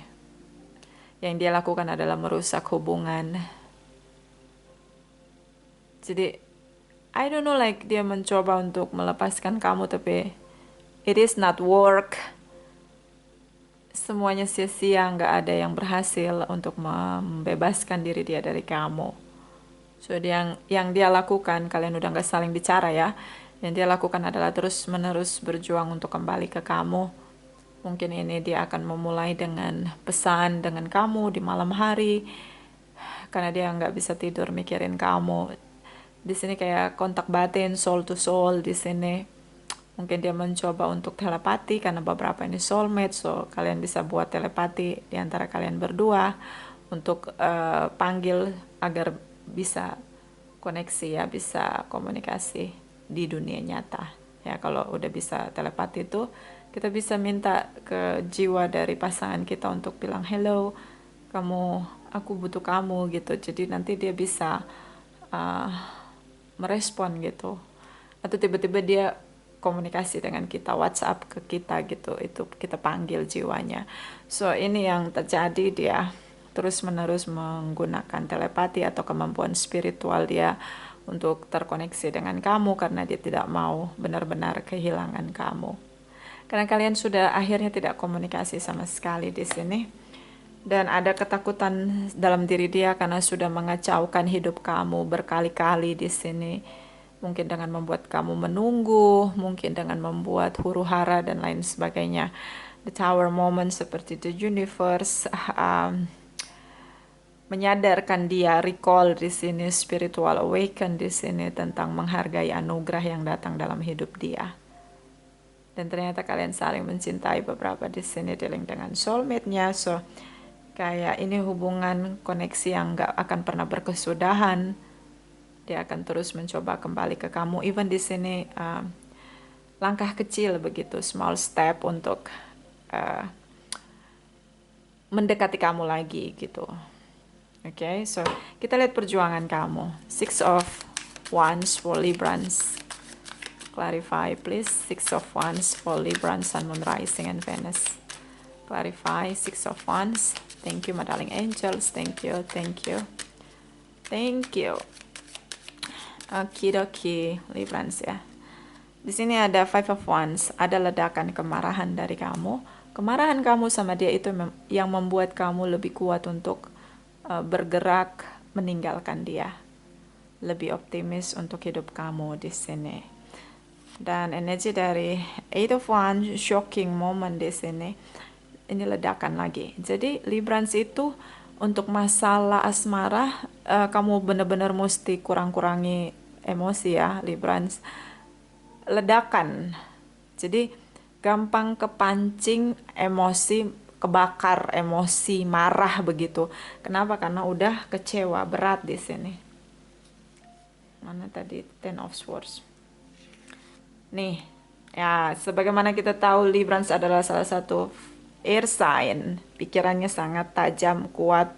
yang dia lakukan adalah merusak hubungan. Jadi I don't know, like dia mencoba untuk melepaskan kamu tapi it is not work. Semuanya sia-sia, nggak ada yang berhasil untuk membebaskan diri dia dari kamu. So yang dia lakukan, kalian udah nggak saling bicara ya. Yang dia lakukan adalah terus-menerus berjuang untuk kembali ke kamu. Mungkin ini dia akan memulai dengan pesan dengan kamu di malam hari, karena dia nggak bisa tidur mikirin kamu. Di sini kayak kontak batin, soul to soul di sini. Mungkin dia mencoba untuk telepati karena beberapa ini soulmate, so kalian bisa buat telepati di antara kalian berdua untuk panggil agar bisa koneksi ya, bisa komunikasi di dunia nyata. Ya kalau udah bisa telepati itu, kita bisa minta ke jiwa dari pasangan kita untuk bilang hello, kamu, aku butuh kamu gitu. Jadi nanti dia bisa uh, merespon gitu. Atau tiba-tiba dia komunikasi dengan kita, WhatsApp ke kita gitu, itu kita panggil jiwanya. So ini yang terjadi, dia terus-menerus menggunakan telepati atau kemampuan spiritual dia untuk terkoneksi dengan kamu karena dia tidak mau benar-benar kehilangan kamu. Karena kalian sudah akhirnya tidak komunikasi sama sekali di sini. Dan ada ketakutan dalam diri dia karena sudah mengacaukan hidup kamu berkali-kali di sini. Mungkin dengan membuat kamu menunggu, mungkin dengan membuat huru-hara dan lain sebagainya. The Tower moment seperti the universe menyadarkan dia, recall di sini, spiritual awaken di sini tentang menghargai anugerah yang datang dalam hidup dia. Dan ternyata kalian saling mencintai, beberapa di sini dealing dengan soulmate-nya. So kayak ini hubungan koneksi yang gak akan pernah berkesudahan. Dia akan terus mencoba kembali ke kamu. Even di sini langkah kecil begitu, small step untuk mendekati kamu lagi gitu. Okay, so kita lihat perjuangan kamu. Six of Wands for Librans. Clarify please. Six of Wands for Librans, Sun, Moon, Rising, and Venus. Clarify. Six of Wands. Thank you, my darling angels. Thank you, thank you, thank you. Okidoki, Librans ya. Di sini ada Five of Wands. Ada ledakan kemarahan dari kamu. Kemarahan kamu sama dia itu yang membuat kamu lebih kuat untuk bergerak meninggalkan dia. Lebih optimis untuk hidup kamu di sini. Dan energi dari Eight of Wands, shocking moment di sini. Ini ledakan lagi. Jadi Librans itu untuk masalah asmara, kamu benar-benar mesti kurang-kurangi emosi ya, Librans. Ledakan. Jadi gampang kepancing emosi, kebakar emosi, marah begitu. Kenapa? Karena udah kecewa, berat di sini. Mana tadi Ten of Swords? Nih, ya sebagaimana kita tahu Librans adalah salah satu air sign, pikirannya sangat tajam, kuat.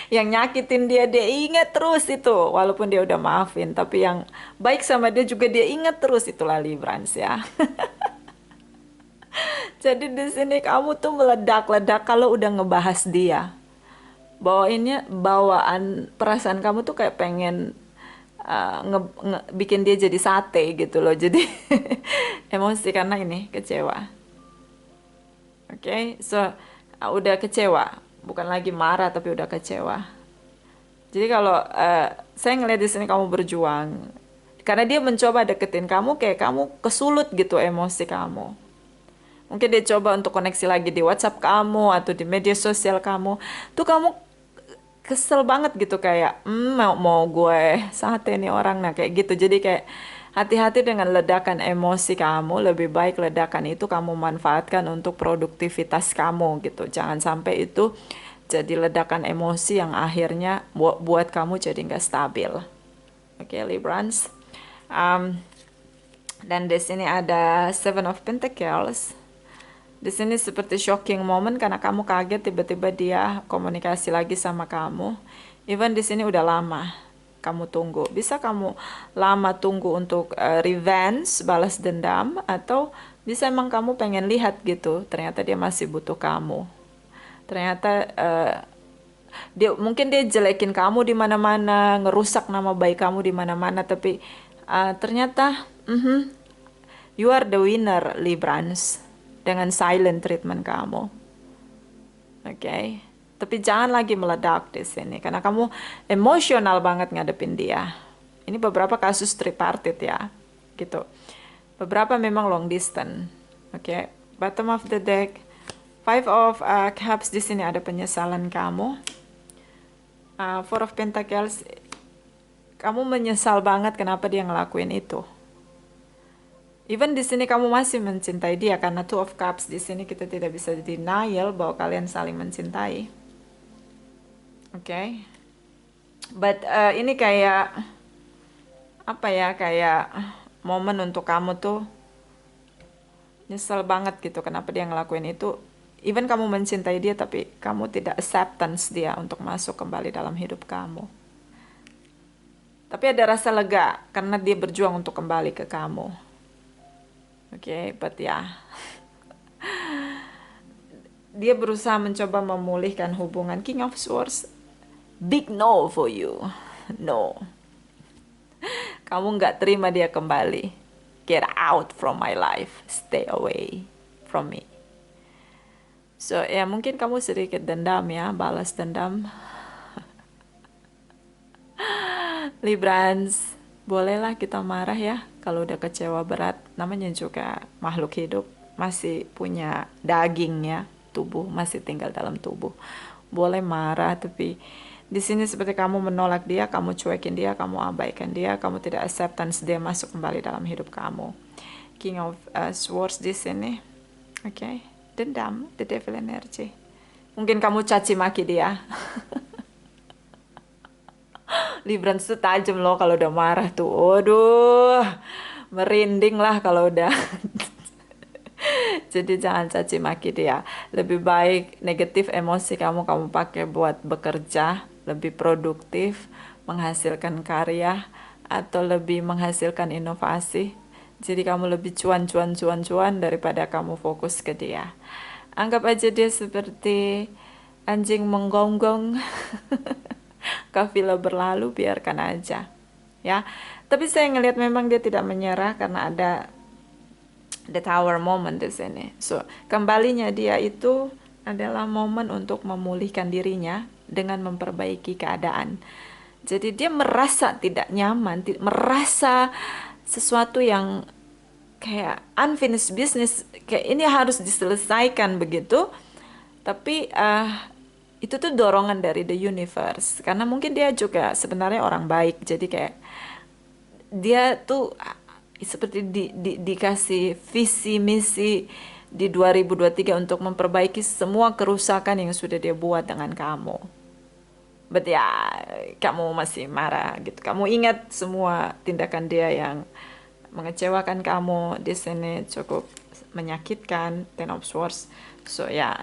Yang nyakitin dia ingat terus itu, walaupun dia udah maafin, tapi yang baik sama dia juga dia ingat terus, itulah Librans ya. Jadi di sini kamu tuh meledak-ledak kalau udah ngebahas dia. Bawaan perasaan kamu tuh kayak pengen bikin dia jadi sate gitu loh. Jadi emosi karena ini kecewa. Oke, so udah kecewa, bukan lagi marah tapi udah kecewa. Jadi kalau saya ngeliat di sini kamu berjuang, karena dia mencoba deketin kamu, kayak kamu kesulut gitu emosi kamu. Mungkin dia coba untuk koneksi lagi di WhatsApp kamu atau di media sosial kamu. Tuh kamu kesel banget gitu kayak mau gue sate nih orang, nah kayak gitu. Jadi kayak hati-hati dengan ledakan emosi kamu. Lebih baik ledakan itu kamu manfaatkan untuk produktivitas kamu gitu. Jangan sampai itu jadi ledakan emosi yang akhirnya buat kamu jadi nggak stabil. Oke, Librans. Um, dan di sini ada Seven of Pentacles. Di sini seperti shocking moment karena kamu kaget tiba-tiba dia komunikasi lagi sama kamu. Even di sini udah lama kamu tunggu. Bisa kamu lama tunggu untuk revenge, balas dendam, atau bisa emang kamu pengen lihat gitu. Ternyata dia masih butuh kamu. Ternyata mungkin dia jelekin kamu di mana-mana, ngerusak nama baik kamu di mana-mana, tapi ternyata you are the winner, Librans, dengan silent treatment kamu. Oke. Tapi jangan lagi meledak di sini karena kamu emosional banget ngadepin dia. Ini beberapa kasus tripartite ya. Gitu. Beberapa memang long distance. Oke. Bottom of the deck. Five of Cups di sini ada penyesalan kamu. Four of Pentacles, kamu menyesal banget kenapa dia ngelakuin itu. Even di sini kamu masih mencintai dia karena Two of Cups di sini kita tidak bisa denial bahwa kalian saling mencintai. Oke. But ini kayak apa ya, kayak momen untuk kamu tuh nyesel banget gitu kenapa dia ngelakuin itu. Even kamu mencintai dia tapi kamu tidak acceptance dia untuk masuk kembali dalam hidup kamu. Tapi ada rasa lega karena dia berjuang untuk kembali ke kamu. Oke, but ya. Dia berusaha mencoba memulihkan hubungan. King of Swords, big no for you. No. Kamu nggak terima dia kembali. Get out from my life. Stay away from me. So, ya mungkin kamu sedikit dendam ya, balas dendam. Librans, bolehlah kita marah ya kalau udah kecewa berat. Namanya juga makhluk hidup, masih punya dagingnya, tubuh masih tinggal dalam tubuh. Boleh marah, tapi di sini seperti kamu menolak dia, kamu cuekin dia, kamu abaikan dia, kamu tidak acceptance dia masuk kembali dalam hidup kamu. King of Swords di sini, oke, dendam, the devil energy. Mungkin kamu caci maki dia. Librans tuh tajam loh kalau udah marah tuh. Aduh, merinding lah kalau udah. Jadi jangan caci maki dia. Lebih baik negatif emosi kamu pakai buat bekerja, lebih produktif, menghasilkan karya, atau lebih menghasilkan inovasi. Jadi kamu lebih cuan daripada kamu fokus ke dia. Anggap aja dia seperti anjing menggonggong. Kafilah berlalu, biarkan aja ya. Tapi saya ngelihat memang dia tidak menyerah karena ada the tower moment di sini. So kembalinya dia itu adalah momen untuk memulihkan dirinya dengan memperbaiki keadaan. Jadi dia merasa tidak nyaman, merasa sesuatu yang kayak unfinished business, kayak ini harus diselesaikan begitu. Tapi itu tuh dorongan dari the universe karena mungkin dia juga sebenarnya orang baik, jadi kayak dia tuh seperti dikasih visi misi di 2023 untuk memperbaiki semua kerusakan yang sudah dia buat dengan kamu. But ya, kamu masih marah gitu. Kamu ingat semua tindakan dia yang mengecewakan kamu di sini, cukup menyakitkan, Ten of Swords. So ya,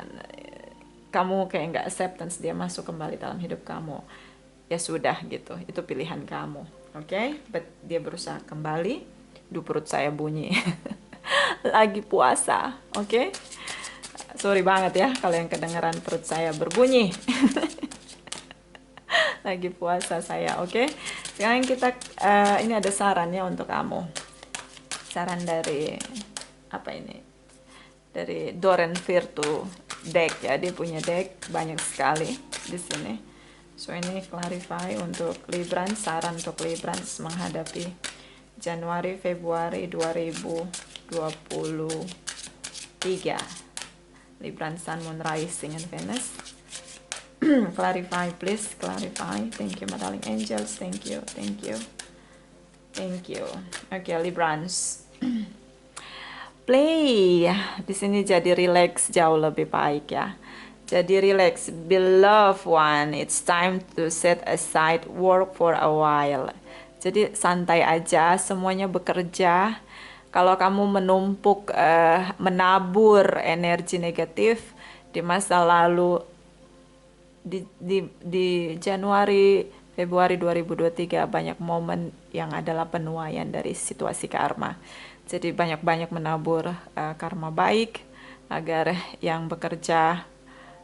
kamu kayak nggak acceptance dia masuk kembali dalam hidup kamu. Ya sudah gitu, itu pilihan kamu. Oke, but dia berusaha kembali. Duh, perut saya bunyi. Lagi puasa, oke? Sorry banget ya kalau yang kedengeran perut saya berbunyi. Lagi puasa saya, oke? Sekarang kita, ini ada sarannya untuk kamu. Saran dari, apa ini? Dari Doran Virtue deck ya, dia punya deck banyak sekali di sini. So ini clarify untuk Librans, saran untuk Librans menghadapi Januari Februari 2023. Librans Sun, Moon, Rising, and Venus. Clarify please, clarify. Thank you my darling angels, thank you, thank you. Thank you. Oke, Librans. Play. Di sini jadi relax jauh lebih baik ya. Jadi relax, beloved one. It's time to set aside work for a while. Jadi santai aja, semuanya bekerja. Kalau kamu menumpuk, menabur energi negatif di masa lalu, di Januari, Februari 2023 banyak momen yang adalah penuaian dari situasi karma. Jadi banyak-banyak menabur karma baik agar yang bekerja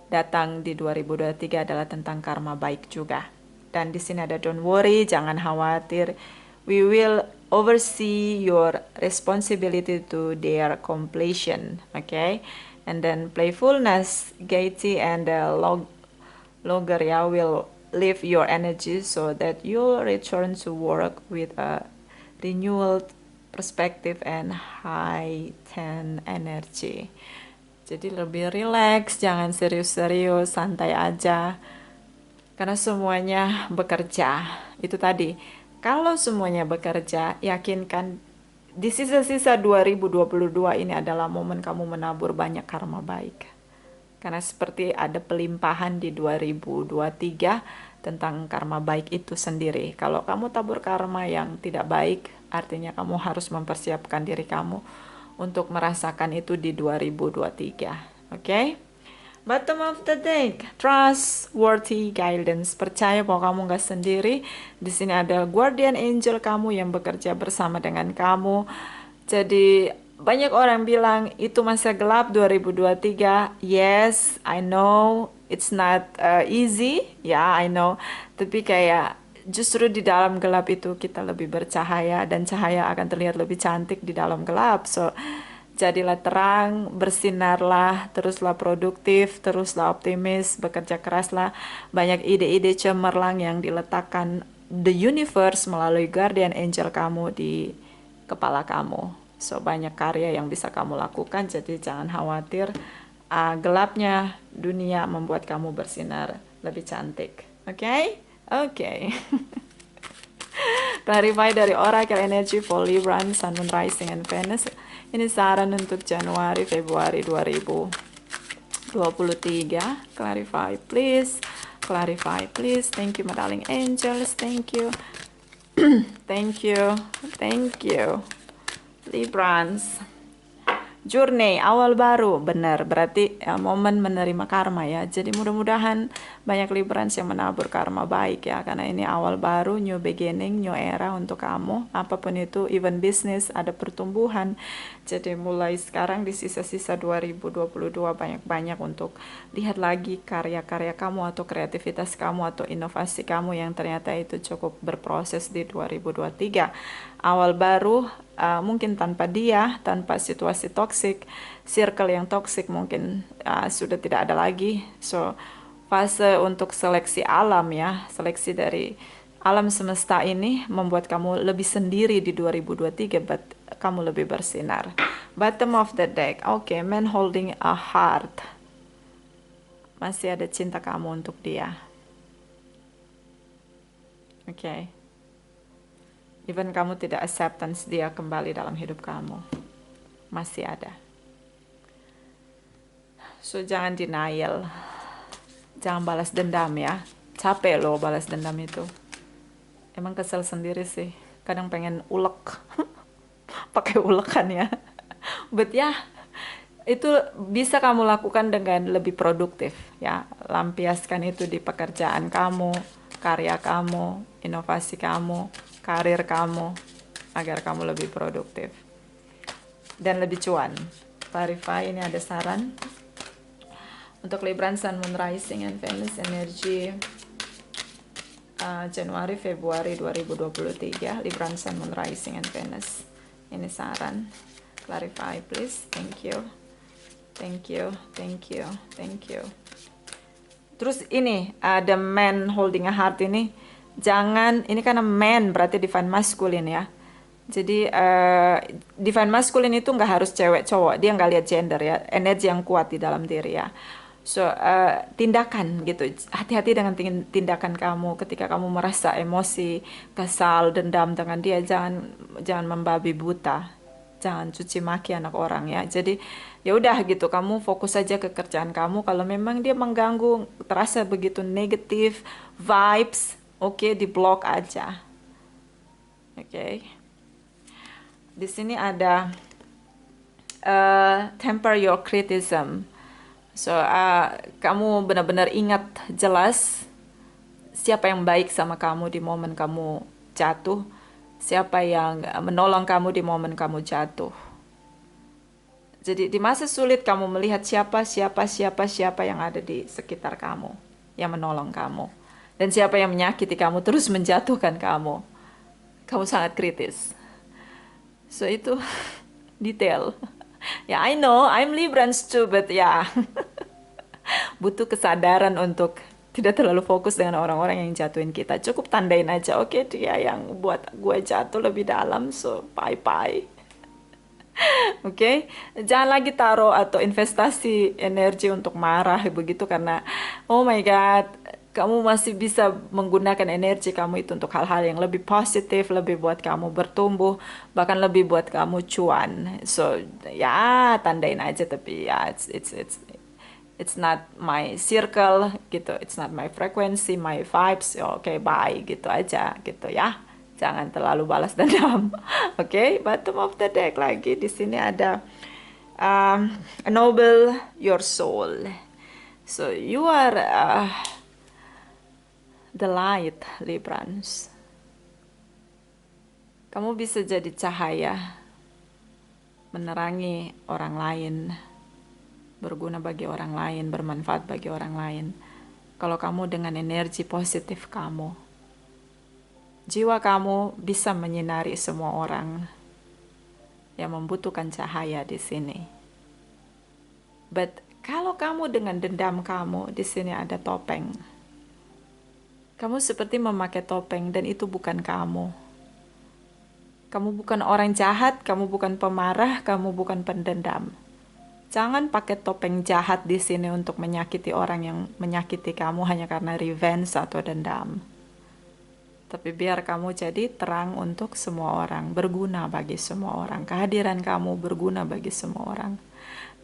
datang di 2023 adalah tentang karma baik juga. Dan di sini ada don't worry, jangan khawatir. We will oversee your responsibility to their completion, okay? And then playfulness, gaiety, and Logaria will lift your energy so that you'll return to work with a renewed perspective and heightened energy. Jadi lebih relax, jangan serius-serius, santai aja. Karena semuanya bekerja. Itu tadi. Kalau semuanya bekerja, yakinkan di sisa-sisa 2022 ini adalah momen kamu menabur banyak karma baik. Karena seperti ada pelimpahan di 2023 tentang karma baik itu sendiri. Kalau kamu tabur karma yang tidak baik, artinya kamu harus mempersiapkan diri kamu untuk merasakan itu di 2023. Oke? Bottom of the deck, trustworthy guidance. Percaya bahwa kamu nggak sendiri. Di sini ada guardian angel kamu yang bekerja bersama dengan kamu. Jadi banyak orang bilang itu masa gelap 2023. Yes, I know it's not easy. Ya, I know. Tapi kayak justru di dalam gelap itu kita lebih bercahaya dan cahaya akan terlihat lebih cantik di dalam gelap. So, jadilah terang, bersinarlah, teruslah produktif, teruslah optimis, bekerja keraslah. Banyak ide-ide cemerlang yang diletakkan the universe melalui guardian angel kamu di kepala kamu. So, banyak karya yang bisa kamu lakukan, jadi jangan khawatir. Gelapnya dunia membuat kamu bersinar lebih cantik. Oke? Oke. Clarify dari Oracle Energy for Libra, Sun, Moon, Rising, and Venus. Ini saran untuk Januari, Februari 2023. Clarify, please. Clarify, please. Thank you, my darling angels. Thank you. Thank you. Thank you. Librans. Journey, awal baru, benar. Berarti momen menerima karma ya. Jadi mudah-mudahan banyak Librans yang menabur karma baik ya. Karena ini awal baru, new beginning, new era untuk kamu. Apapun itu, even business, ada pertumbuhan. Jadi mulai sekarang di sisa-sisa 2022 banyak-banyak untuk lihat lagi karya-karya kamu atau kreativitas kamu atau inovasi kamu yang ternyata itu cukup berproses di 2023. Awal baru, mungkin tanpa dia, tanpa situasi toksik, circle yang toksik mungkin sudah tidak ada lagi. So, fase untuk seleksi alam ya, seleksi dari alam semesta ini membuat kamu lebih sendiri di 2023, but kamu lebih bersinar. Bottom of the deck, oke, man holding a heart. Masih ada cinta kamu untuk dia. Oke. Even kamu tidak acceptance dia kembali dalam hidup kamu, masih ada. So, jangan denial. Jangan balas dendam ya. Capek loh balas dendam itu. Emang kesel sendiri sih. Kadang pengen ulek. Pakai ulekan ya. But ya, itu bisa kamu lakukan dengan lebih produktif ya. Lampiaskan itu di pekerjaan kamu, karya kamu, inovasi kamu, karir kamu, agar kamu lebih produktif dan lebih cuan. Clarify, ini ada saran untuk Libra, Sun, Moon, Rising, and Venus energi Januari, Februari 2023. Libra, Sun, Moon, Rising, and Venus. Ini saran. Clarify, please. Thank you. Thank you. Thank you. Thank you. Terus ini ada man holding a heart ini. Jangan, ini karena man berarti divine masculine ya. Jadi divine masculine itu nggak harus cewek cowok, dia nggak lihat gender ya, energi yang kuat di dalam diri ya. So, tindakan gitu. Hati-hati dengan tindakan kamu ketika kamu merasa emosi, kesal, dendam dengan dia. Jangan membabi buta. Jangan cuci maki anak orang ya. Jadi ya udah gitu, kamu fokus saja ke kerjaan kamu. Kalau memang dia mengganggu, terasa begitu negatif vibes, oke, di block aja. Oke. Di sini ada temper your criticism. So, kamu benar-benar ingat jelas siapa yang baik sama kamu di momen kamu jatuh, siapa yang menolong kamu di momen kamu jatuh. Jadi di masa sulit kamu melihat siapa yang ada di sekitar kamu, yang menolong kamu. Dan siapa yang menyakiti kamu, terus menjatuhkan kamu. Kamu sangat kritis. So itu detail. Ya, I know, I'm Librans too, but ya, butuh kesadaran untuk tidak terlalu fokus dengan orang-orang yang jatuhin kita. Cukup tandain aja, oke, dia yang buat gue jatuh lebih dalam, so bye-bye. Oke, jangan lagi taruh atau investasi energi untuk marah begitu karena oh my God, kamu masih bisa menggunakan energi kamu itu untuk hal-hal yang lebih positif, lebih buat kamu bertumbuh, bahkan lebih buat kamu cuan. So ya tandain aja tapi ya it's not my circle gitu, it's not my frequency, my vibes. Oke, bye gitu aja gitu ya. Jangan terlalu balas dendam. Oke, bottom of the deck lagi di sini ada ennoble your soul. So you are the light, Librans. Kamu bisa jadi cahaya, menerangi orang lain, berguna bagi orang lain, bermanfaat bagi orang lain. Kalau kamu dengan energi positif kamu, jiwa kamu bisa menyinari semua orang yang membutuhkan cahaya di sini. But kalau kamu dengan dendam kamu, di sini ada topeng. Kamu seperti memakai topeng dan itu bukan kamu. Kamu bukan orang jahat, kamu bukan pemarah, kamu bukan pendendam. Jangan pakai topeng jahat di sini untuk menyakiti orang yang menyakiti kamu hanya karena revenge atau dendam. Tapi biar kamu jadi terang untuk semua orang, berguna bagi semua orang. Kehadiran kamu berguna bagi semua orang.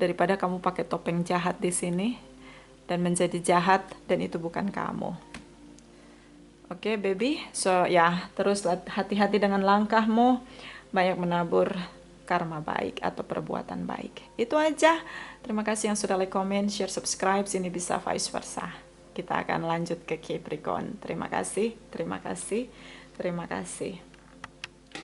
Daripada kamu pakai topeng jahat di sini dan menjadi jahat dan itu bukan kamu. Oke, baby. So, ya, terus hati-hati dengan langkahmu. Banyak menabur karma baik atau perbuatan baik. Itu aja. Terima kasih yang sudah like, comment, share, subscribe. Sini bisa vice versa. Kita akan lanjut ke Capricorn. Terima kasih, terima kasih, terima kasih.